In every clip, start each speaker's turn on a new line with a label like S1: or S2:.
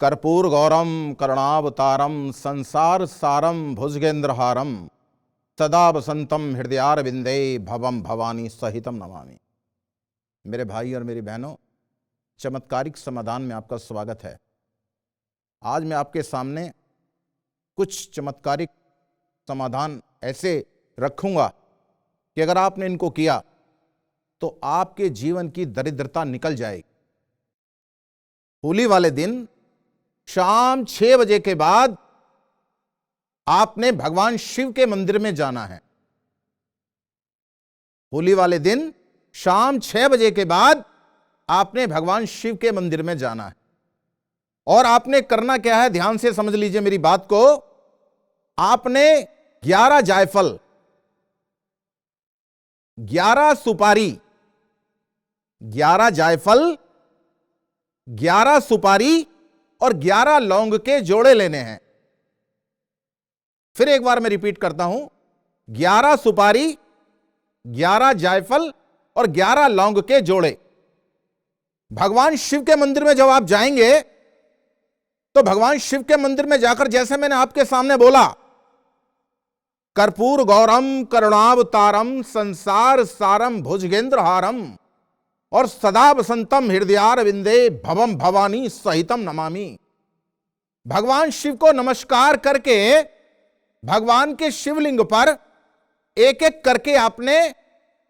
S1: कर्पूर गौरम करुणावतारम संसार सारम भुजगेंद्रहारम सदा वसंतम हृदयारविंदे भवम भवानी सहितम नमामि। मेरे भाई और मेरी बहनों, चमत्कारिक समाधान में आपका स्वागत है। आज मैं आपके सामने कुछ चमत्कारिक समाधान ऐसे रखूंगा कि अगर आपने इनको किया तो आपके जीवन की दरिद्रता निकल जाएगी। होली वाले दिन शाम 6 बजे के बाद आपने भगवान शिव के मंदिर में जाना है। होली वाले दिन शाम 6 बजे के बाद आपने भगवान शिव के मंदिर में जाना है। और आपने करना क्या है, ध्यान से समझ लीजिए मेरी बात को। आपने 11 जायफल, 11 सुपारी, 11 जायफल, 11 सुपारी और 11 लौंग के जोड़े लेने हैं। फिर एक बार मैं रिपीट करता हूं, 11 सुपारी, 11 जायफल और 11 लौंग के जोड़े। भगवान शिव के मंदिर में जब आप जाएंगे तो भगवान शिव के मंदिर में जाकर जैसे मैंने आपके सामने बोला, कर्पूर गौरम करुणावतारम संसार सारम भुजगेंद्रहारम और सदा वसंतम हृदयारविंदे भवम भवानी सहितम नमामि। भगवान शिव को नमस्कार करके भगवान के शिवलिंग पर एक एक करके आपने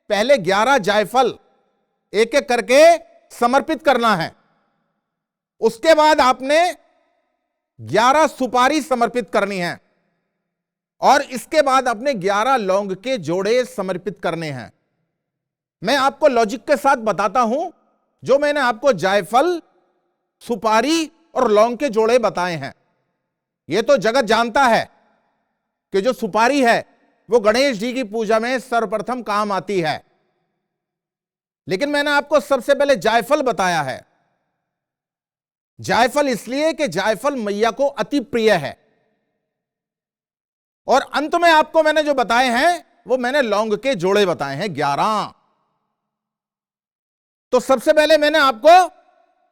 S1: पहले 11 जायफल एक एक करके समर्पित करना है। उसके बाद आपने 11 सुपारी समर्पित करनी है और इसके बाद अपने 11 लौंग के जोड़े समर्पित करने हैं। मैं आपको लॉजिक के साथ बताता हूं। जो मैंने आपको जायफल, सुपारी और लौंग के जोड़े बताए हैं, यह तो जगत जानता है कि जो सुपारी है वो गणेश जी की पूजा में सर्वप्रथम काम आती है। लेकिन मैंने आपको सबसे पहले जायफल बताया है। जायफल इसलिए कि जायफल मैया को अति प्रिय है। और अंत में आपको मैंने जो बताए हैं वो मैंने लौंग के जोड़े बताए हैं 11। तो सबसे पहले मैंने आपको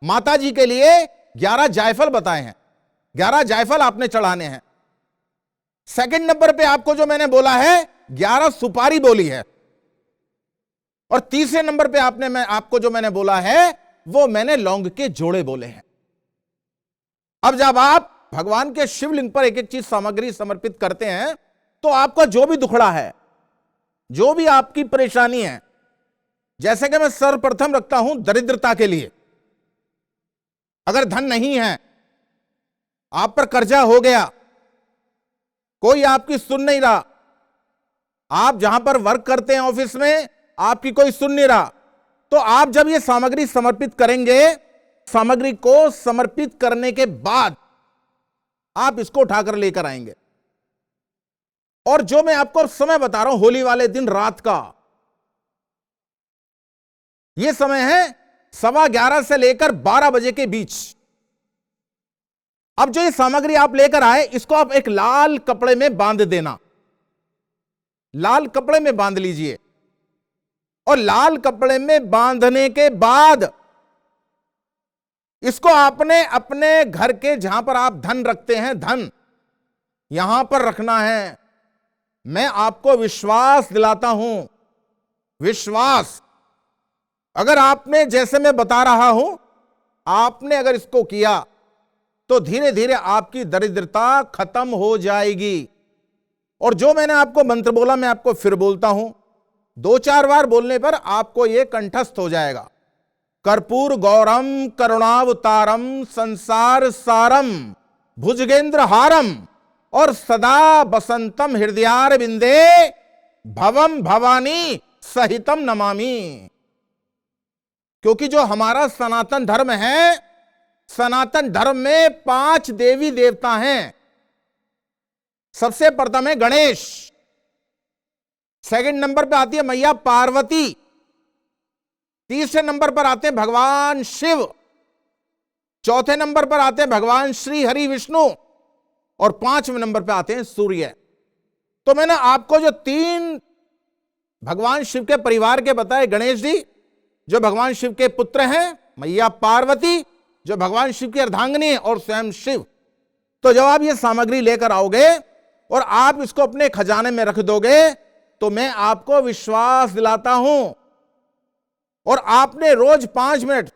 S1: माता जी के लिए 11 जायफल बताए हैं। 11 जायफल आपने चढ़ाने हैं। सेकंड नंबर पे आपको जो मैंने बोला है 11 सुपारी बोली है। और तीसरे नंबर पे आपको जो मैंने बोला है वो मैंने लौंग के जोड़े बोले हैं। अब जब आप भगवान के शिवलिंग पर एक एक चीज सामग्री समर्पित करते हैं तो आपका जो भी दुखड़ा है, जो भी आपकी परेशानी है, जैसे कि मैं सर्वप्रथम रखता हूं दरिद्रता के लिए। अगर धन नहीं है, आप पर कर्जा हो गया, कोई आपकी सुन नहीं रहा, आप जहां पर वर्क करते हैं ऑफिस में आपकी कोई सुन नहीं रहा, तो आप जब ये सामग्री समर्पित करेंगे, सामग्री को समर्पित करने के बाद आप इसको उठाकर लेकर आएंगे। और जो मैं आपको समय बता रहा हूं, होली वाले दिन रात का यह समय है 11:15 से लेकर 12 बजे के बीच। अब जो ये सामग्री आप लेकर आए, इसको आप एक लाल कपड़े में बांध देना। लाल कपड़े में बांध लीजिए। और लाल कपड़े में बांधने के बाद इसको आपने अपने घर के जहां पर आप धन रखते हैं, धन यहां पर रखना है। मैं आपको विश्वास दिलाता हूं, विश्वास, अगर आपने, जैसे मैं बता रहा हूं, आपने अगर इसको किया तो धीरे धीरे आपकी दरिद्रता खत्म हो जाएगी। और जो मैंने आपको मंत्र बोला मैं आपको फिर बोलता हूं, 2-4 बार बोलने पर आपको यह कंठस्थ हो जाएगा। कर्पूर गौरम करुणावतारम संसार सारम भुजगेंद्रहारम और सदा बसंतम हृदयारविंदे भवम भवानी सहितम नमामि। क्योंकि जो हमारा सनातन धर्म है, सनातन धर्म में 5 देवी देवता हैं। सबसे प्रथम है गणेश, सेकंड नंबर पर आती है मैया पार्वती, तीसरे नंबर पर आते हैं भगवान शिव, चौथे नंबर पर आते हैं भगवान श्री हरि विष्णु और 5वें नंबर पर आते हैं सूर्य। तो मैंने आपको जो 3 भगवान शिव के परिवार के बताए, गणेश जी जो भगवान शिव के पुत्र हैं, मैया पार्वती जो भगवान शिव की अर्धांगिनी है और स्वयं शिव। तो जब आप ये सामग्री लेकर आओगे और आप इसको अपने खजाने में रख दोगे तो मैं आपको विश्वास दिलाता हूं, और आपने रोज 5 मिनट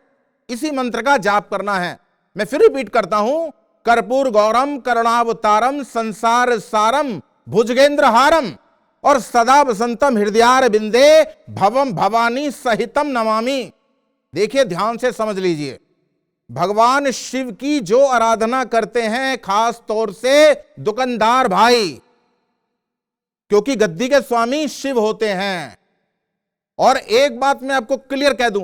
S1: इसी मंत्र का जाप करना है। मैं फिर रिपीट करता हूं, कर्पूर गौरम करुणावतारम संसार सारम भुजगेंद्र हारम और सदा वसंतम हृदयार बिंदे भवम भवानी सहितम नमामि। देखिए, ध्यान से समझ लीजिए, भगवान शिव की जो आराधना करते हैं, खास तौर से दुकानदार भाई, क्योंकि गद्दी के स्वामी शिव होते हैं। और एक बात मैं आपको क्लियर कह दूं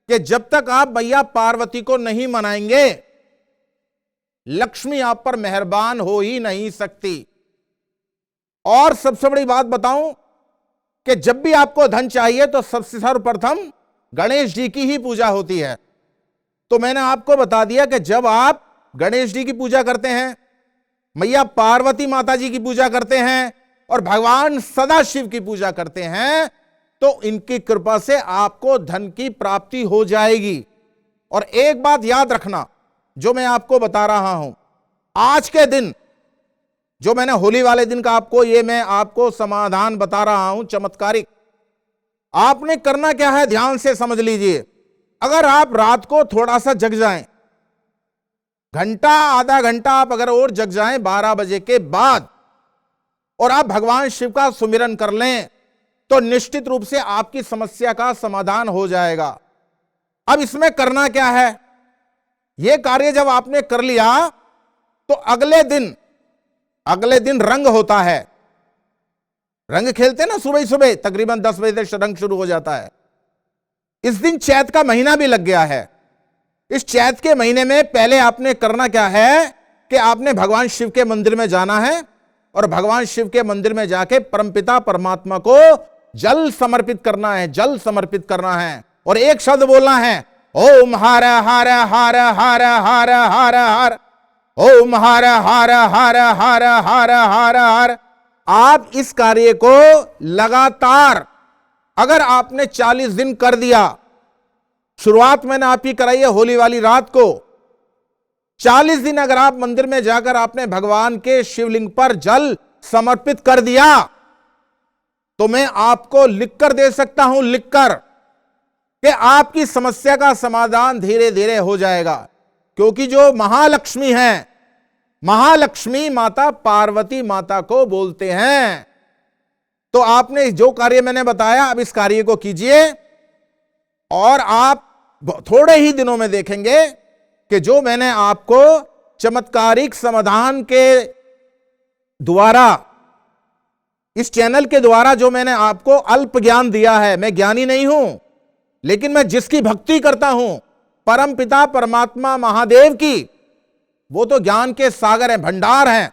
S1: कि जब तक आप मैया पार्वती को नहीं मनाएंगे, लक्ष्मी आप पर मेहरबान हो ही नहीं सकती। और सबसे बड़ी बात बताऊं कि जब भी आपको धन चाहिए तो सबसे सर्वप्रथम गणेश जी की ही पूजा होती है। तो मैंने आपको बता दिया कि जब आप गणेश जी की पूजा करते हैं, मैया पार्वती माता जी की पूजा करते हैं और भगवान सदाशिव की पूजा करते हैं, तो इनकी कृपा से आपको धन की प्राप्ति हो जाएगी। और एक बात याद रखना, जो मैं आपको बता रहा हूं, आज के दिन जो मैंने होली वाले दिन का मैं आपको समाधान बता रहा हूं चमत्कारिक, आपने करना क्या है ध्यान से समझ लीजिए। अगर आप रात को थोड़ा सा जग जाएं, घंटा आधा घंटा आप अगर और जग जाएं 12 बजे के बाद, और आप भगवान शिव का सुमिरन कर लें, तो निश्चित रूप से आपकी समस्या का समाधान हो जाएगा। अब इसमें करना क्या है, यह कार्य जब आपने कर लिया तो अगले दिन रंग होता है। रंग खेलते ना सुबह सुबह, तकरीबन 10 बजे से रंग शुरू हो जाता है। इस दिन चैत का महीना भी लग गया है। इस चैत के महीने में पहले आपने करना क्या है कि आपने भगवान शिव के मंदिर में जाना है, और भगवान शिव के मंदिर में जाके परमपिता परमात्मा को जल समर्पित करना है, जल समर्पित करना है, और एक शब्द बोलना है, ओम हर हर हर हर हर हर हर, ओम हर हर हर हर हर हर हर। आप इस कार्य को लगातार अगर आपने 40 दिन कर दिया, शुरुआत मैंने आपकी कराई है होली वाली रात को, 40 दिन अगर आप मंदिर में जाकर आपने भगवान के शिवलिंग पर जल समर्पित कर दिया, तो मैं आपको लिखकर दे सकता हूं, लिखकर, कि आपकी समस्या का समाधान धीरे धीरे हो जाएगा। क्योंकि जो महालक्ष्मी है, महालक्ष्मी माता पार्वती माता को बोलते हैं। तो आपने जो कार्य मैंने बताया, अब इस कार्य को कीजिए, और आप थोड़े ही दिनों में देखेंगे कि जो मैंने आपको चमत्कारिक समाधान के द्वारा, इस चैनल के द्वारा जो मैंने आपको अल्प ज्ञान दिया है, मैं ज्ञानी नहीं हूं, लेकिन मैं जिसकी भक्ति करता हूं, परम पिता परमात्मा महादेव की, वो तो ज्ञान के सागर हैं, भंडार हैं।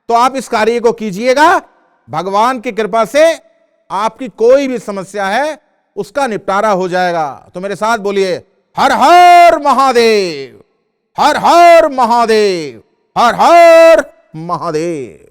S1: तो आप इस कार्य को कीजिएगा, भगवान की कृपा से आपकी कोई भी समस्या है उसका निपटारा हो जाएगा। तो मेरे साथ बोलिए, हर हर महादेव, हर हर महादेव, हर हर महादेव।